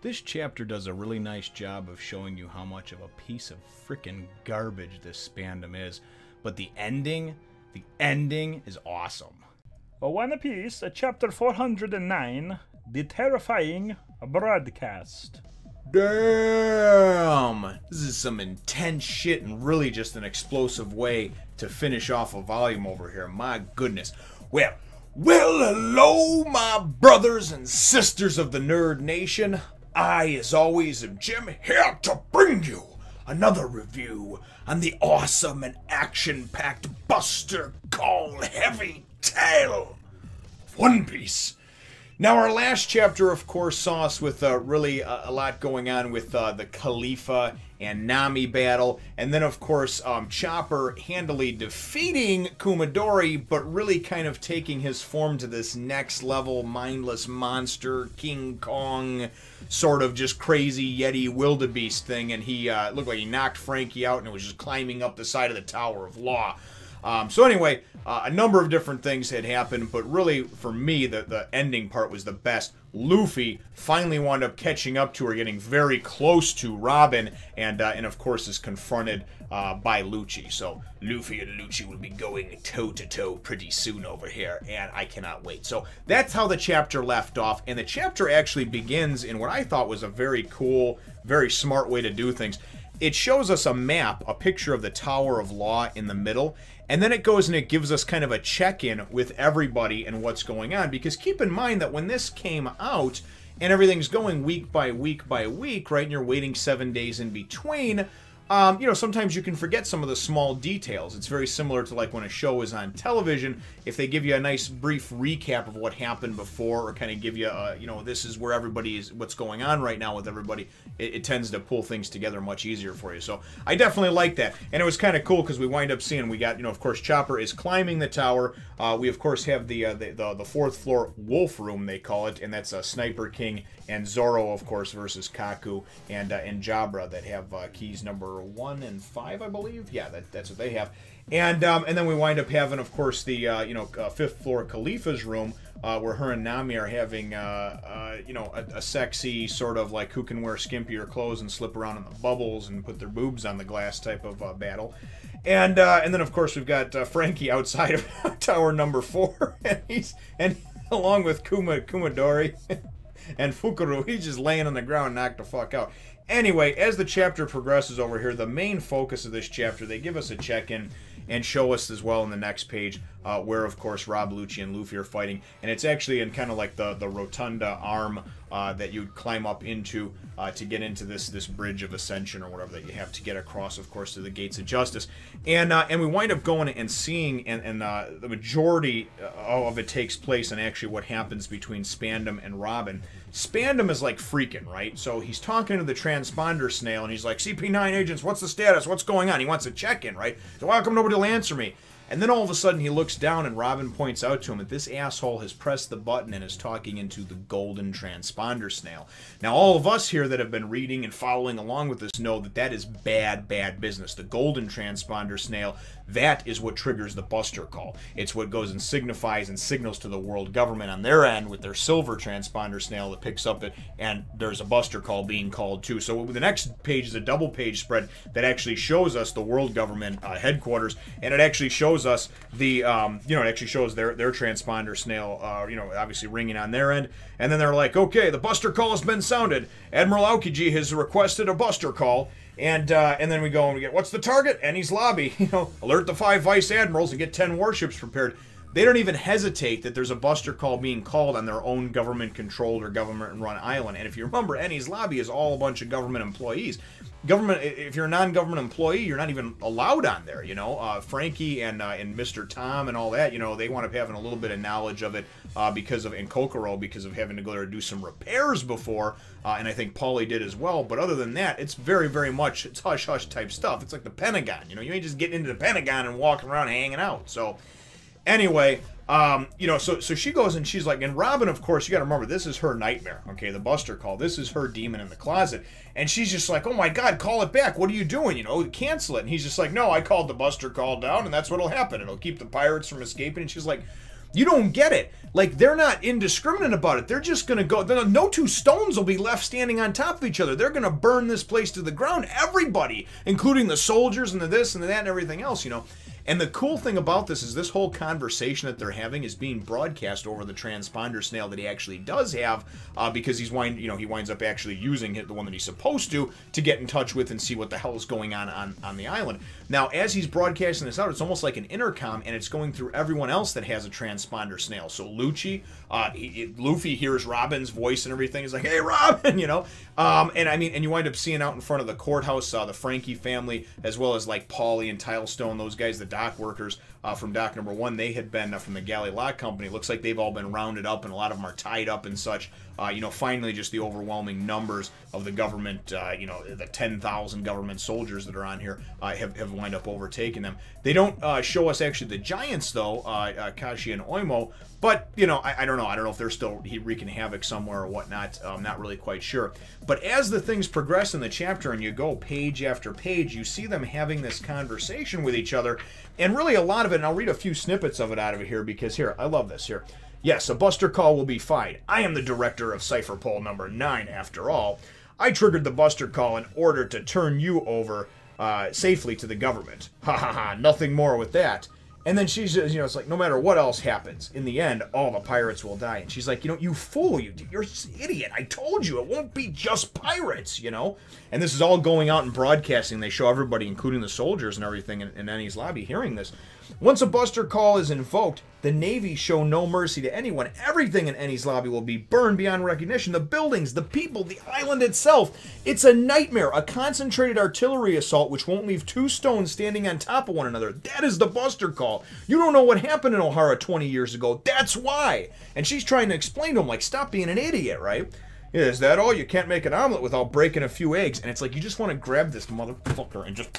This chapter does a really nice job of showing you how much of a piece of frickin' garbage this Spandam is, but the ending is awesome. One Piece, chapter 409, The Terrifying Broadcast. Damn! This is some intense shit and really just an explosive way to finish off a volume over here. My goodness. Well, hello, my brothers and sisters of the Nerd Nation. I, as always, am Jim, here to bring you another review on the awesome and action-packed Buster Call Heavy Tale of One Piece. Now, our last chapter, of course, saw us with really a lot going on with the Khalifa and Nami battle, and then, of course, Chopper handily defeating Kumadori, but really kind of taking his form to this next-level mindless monster, King Kong, sort of just crazy Yeti wildebeest thing, and he looked like he knocked Frankie out and it was just climbing up the side of the Tower of Law. So anyway, a number of different things had happened, but really, for me, the ending part was the best. Luffy finally wound up catching up to her, getting very close to Robin, and of course is confronted by Lucci. So Luffy and Lucci will be going toe-to-toe pretty soon over here, and I cannot wait. So that's how the chapter left off, and the chapter actually begins in what I thought was a very cool, very smart way to do things. It shows us a map, a picture of the Tower of Law in the middle, and then it goes and it gives us kind of a check-in with everybody and what's going on. Because keep in mind that when this came out, and everything's going week by week by week, right, and you're waiting 7 days in between, you know, sometimes you can forget some of the small details. It's very similar to like when a show is on television. If they give you a nice brief recap of what happened before, or kind of give you, you know, this is where everybody is, what's going on right now with everybody, it tends to pull things together much easier for you. So I definitely like that. And it was kind of cool because we wind up seeing, we got, you know, of course, Chopper is climbing the tower. We, of course, have the fourth floor wolf room, they call it, and that's Sniper King and Zoro, of course, versus Kaku and Jabra that have keys number 1 and 5, I believe. Yeah, that's what they have. And then we wind up having, of course, the you know, fifth floor Khalifa's room, where her and Nami are having you know, a sexy sort of like who can wear skimpier clothes and slip around in the bubbles and put their boobs on the glass type of battle. And then of course we've got Frankie outside of tower number 4, and along with Kumadori and Fukuro, he's just laying on the ground, knocked the fuck out. Anyway, as the chapter progresses over here, the main focus of this chapter, they give us a check-in and show us as well in the next page where, of course, Rob, Lucci, and Luffy are fighting. And it's actually in kind of like the rotunda arm that you'd climb up into to get into this bridge of ascension or whatever that you have to get across, of course, to the gates of justice. And we wind up going and seeing, and the majority of it takes place in actually what happens between Spandam and Robin. Spandam is like freaking, right? So he's talking to the transponder snail, and he's like, CP9 agents, what's the status? What's going on? He wants to check in, right? So how come nobody will answer me? And then all of a sudden he looks down and Robin points out to him that this asshole has pressed the button and is talking into the golden transponder snail. Now all of us here that have been reading and following along with this know that that is bad business. The golden transponder snail, that is what triggers the Buster Call. It's what goes and signifies and signals to the world government on their end with their silver transponder snail that picks up it, and there's a Buster Call being called too. So the next page is a double page spread that actually shows us the world government headquarters, and it actually shows us the you know, it actually shows their transponder snail you know, obviously ringing on their end, and then they're like, okay, the Buster Call has been sounded. Admiral Aokiji has requested a Buster Call. And then we go and we get, what's the target? Enies lobby. You know, alert the 5 vice admirals and get 10 warships prepared. They don't even hesitate that there's a Buster Call being called on their own government-controlled or government-run island. And if you remember, Enies lobby is all a bunch of government employees. Government, if you're a non-government employee, you're not even allowed on there, you know. Frankie and Mr. Tom and all that, you know, they want to having a little bit of knowledge of it because of, and Kokoro, because of having to go there to do some repairs before, and I think Paulie did as well. But other than that, it's very much, it's hush-hush type stuff. It's like the Pentagon, you know. You ain't just getting into the Pentagon and walking around hanging out. So, anyway, you know, so she goes and she's like, and Robin, of course, you got to remember, this is her nightmare, okay, the Buster Call. This is her demon in the closet. And she's just like, oh my God, call it back. What are you doing? You know, cancel it. And he's just like, no, I called the Buster Call down, and that's what'll happen. It'll keep the pirates from escaping. And she's like, You don't get it. Like, they're not indiscriminate about it. They're just going to go. No two stones will be left standing on top of each other. They're going to burn this place to the ground. Everybody, including the soldiers and the this and the that and everything else, you know. And the cool thing about this is this whole conversation that they're having is being broadcast over the transponder snail that he actually does have, because he winds up actually using it, the one that he's supposed to get in touch with and see what the hell is going on the island. Now, as he's broadcasting this out, it's almost like an intercom, and it's going through everyone else that has a transponder snail. So Lucci, Luffy hears Robin's voice and everything. He's like, "Hey, Robin," you know. And you wind up seeing out in front of the courthouse the Frankie family, as well as like Paulie and Tilestone, those guys, the dock workers from dock number 1. They had been from the Galley Lock Company. Looks like they've all been rounded up, and a lot of them are tied up and such. Finally, just the overwhelming numbers of the government, the 10,000 government soldiers that are on here have wind up overtaking them. They don't show us actually the giants, though, Kashi and Oimo, but, I don't know. I don't know if they're still wreaking havoc somewhere or whatnot. I'm not really quite sure. But as the things progress in the chapter and you go page after page, you see them having this conversation with each other, and really a lot of it, and I'll read a few snippets of it out of it here, because here, I love this here. "Yes, a buster call will be fine. I am the director of Cipher Pole number 9, after all. I triggered the buster call in order to turn you over safely to the government. Ha ha ha, nothing more with that." And then she says, it's like, "No matter what else happens, in the end, all the pirates will die." And she's like, "You fool, you're an idiot. I told you, it won't be just pirates, And this is all going out and broadcasting. They show everybody, including the soldiers and everything in Enies' lobby, hearing this. "Once a buster call is invoked, the Navy show no mercy to anyone. Everything in Enies' lobby will be burned beyond recognition. The buildings, the people, the island itself. It's a nightmare, a concentrated artillery assault which won't leave two stones standing on top of one another. That is the buster call. You don't know what happened in O'Hara 20 years ago. That's why." And she's trying to explain to him, like, stop being an idiot, right? "Is that all? You can't make an omelet without breaking a few eggs." And it's like, you just want to grab this motherfucker and just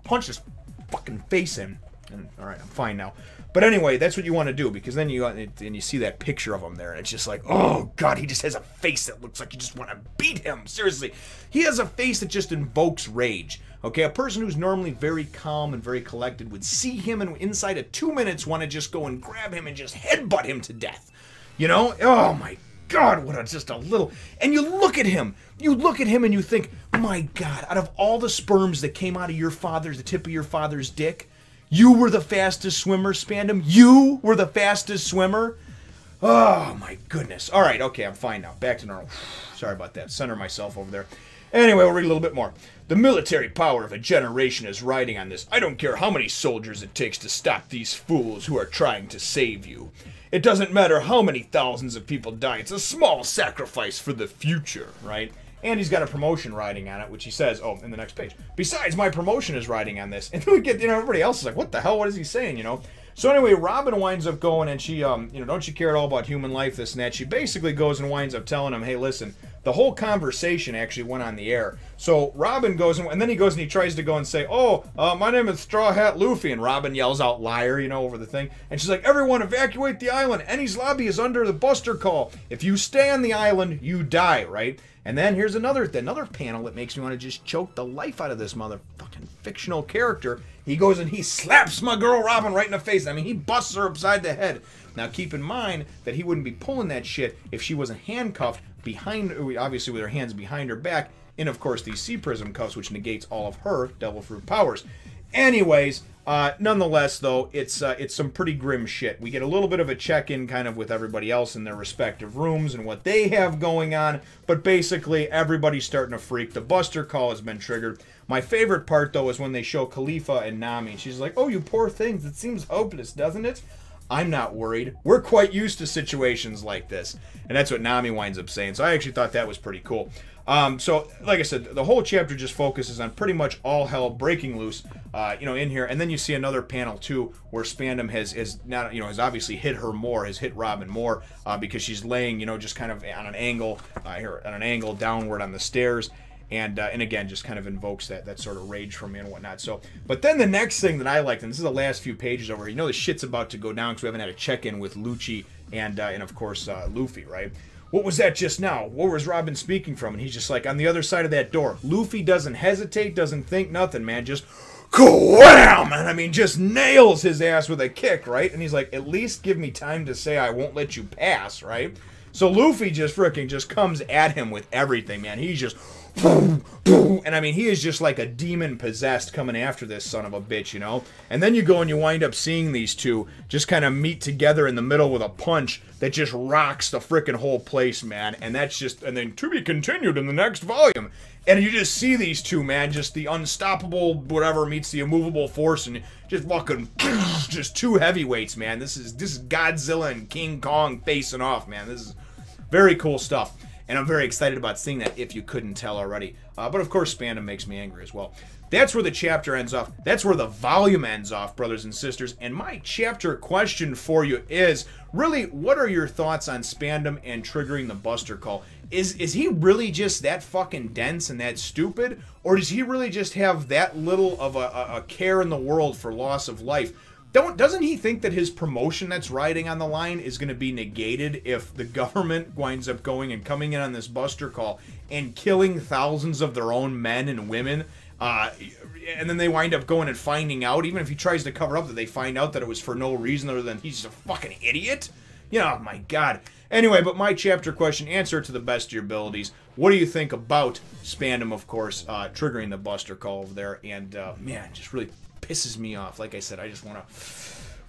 punch his fucking face in. And, all right, I'm fine now. But anyway, that's what you want to do, because then you see that picture of him there, and it's just like, oh god, he just has a face that looks like you just want to beat him. Seriously, he has a face that just invokes rage. Okay, a person who's normally very calm and very collected would see him and inside of 2 minutes want to just go and grab him and just headbutt him to death. Oh my god, just a little. And you look at him and you think, my god, out of all the sperms that came out of the tip of your father's dick, you were the fastest swimmer, Spandam. You were the fastest swimmer. Oh my goodness. All right, okay, I'm fine now. Back to normal. Sorry about that. Center myself over there. Anyway, we'll read a little bit more. "The military power of a generation is riding on this. I don't care how many soldiers it takes to stop these fools who are trying to save you. It doesn't matter how many thousands of people die. It's a small sacrifice for the future," right? And he's got a promotion riding on it, which he says, in the next page, "Besides, my promotion is riding on this." And then we get, everybody else is like, what the hell? What is he saying, So anyway, Robin winds up going, and she, don't you care at all about human life, this and that. She basically goes and winds up telling him, hey, listen, the whole conversation actually went on the air. So Robin goes, and then he goes and he tries to go and say, my name is Straw Hat Luffy. And Robin yells out, liar, over the thing. And she's like, everyone evacuate the island. Enies' lobby is under the buster call. If you stay on the island, you die, right? And then here's another panel that makes me want to just choke the life out of this motherfucking fictional character. He goes and he slaps my girl Robin right in the face. I mean, he busts her upside the head. Now, keep in mind that he wouldn't be pulling that shit if she wasn't handcuffed behind, obviously with her hands behind her back, and of course these Sea Prism cuffs, which negates all of her Devil Fruit powers. Anyways, nonetheless, though, it's some pretty grim shit. We get a little bit of a check-in kind of with everybody else in their respective rooms and what they have going on, but basically everybody's starting to freak. The buster call has been triggered. My favorite part, though, is when they show Khalifa and Nami. She's like, oh, you poor things, it seems hopeless, doesn't it? I'm not worried. We're quite used to situations like this. And that's what Nami winds up saying. So I actually thought that was pretty cool. So, like I said, the whole chapter just focuses on pretty much all hell breaking loose, in here. And then you see another panel, too, where Spandam has obviously hit her more, has hit Robin more, because she's laying, just kind of on an angle, downward on the stairs. And again, just kind of invokes that sort of rage from me and whatnot. So, but then the next thing that I liked, and this is the last few pages over here, the shit's about to go down because we haven't had a check-in with Lucci and of course, Luffy, right? What was that just now? Where was Robin speaking from? And he's just like, on the other side of that door. Luffy doesn't hesitate, doesn't think, nothing, man. Just wham! And I mean, just nails his ass with a kick, right? And he's like, at least give me time to say I won't let you pass, right? So Luffy just freaking just comes at him with everything, man. He's just, and I mean, he is just like a demon possessed coming after this son of a bitch, you know? And then you go and you wind up seeing these two just kind of meet together in the middle with a punch that just rocks the freaking whole place, man. And that's just, and then to be continued in the next volume. And you just see these two, man, just the unstoppable whatever meets the immovable force, and just fucking, just two heavyweights, man. This is Godzilla and King Kong facing off, man. This is very cool stuff. And I'm very excited about seeing that, if you couldn't tell already. But of course, Spandam makes me angry as well. That's where the chapter ends off. That's where the volume ends off, brothers and sisters. And my chapter question for you is, really, what are your thoughts on Spandam and triggering the Buster Call? Is he really just that fucking dense and that stupid? Or does he really just have that little of a care in the world for loss of life? Doesn't he think that his promotion that's riding on the line is going to be negated if the government winds up going and coming in on this Buster Call and killing thousands of their own men and women? And then they wind up going and finding out, even if he tries to cover up, that they find out that it was for no reason other than he's a fucking idiot? You know, oh my God. Anyway, but my chapter question, answer it to the best of your abilities. What do you think about Spandam, of course, triggering the Buster Call over there? And, man, just really pisses me off. Like I said, I just want to...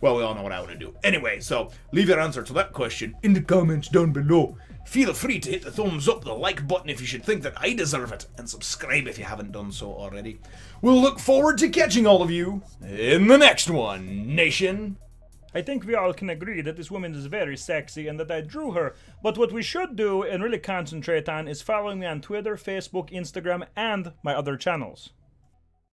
Well, we all know what I want to do. Anyway, so leave your answer to that question in the comments down below. Feel free to hit the thumbs up, the like button if you should think that I deserve it, and subscribe if you haven't done so already. We'll look forward to catching all of you in the next one, nation. I think we all can agree that this woman is very sexy and that I drew her, but what we should do and really concentrate on is following me on Twitter, Facebook, Instagram, and my other channels.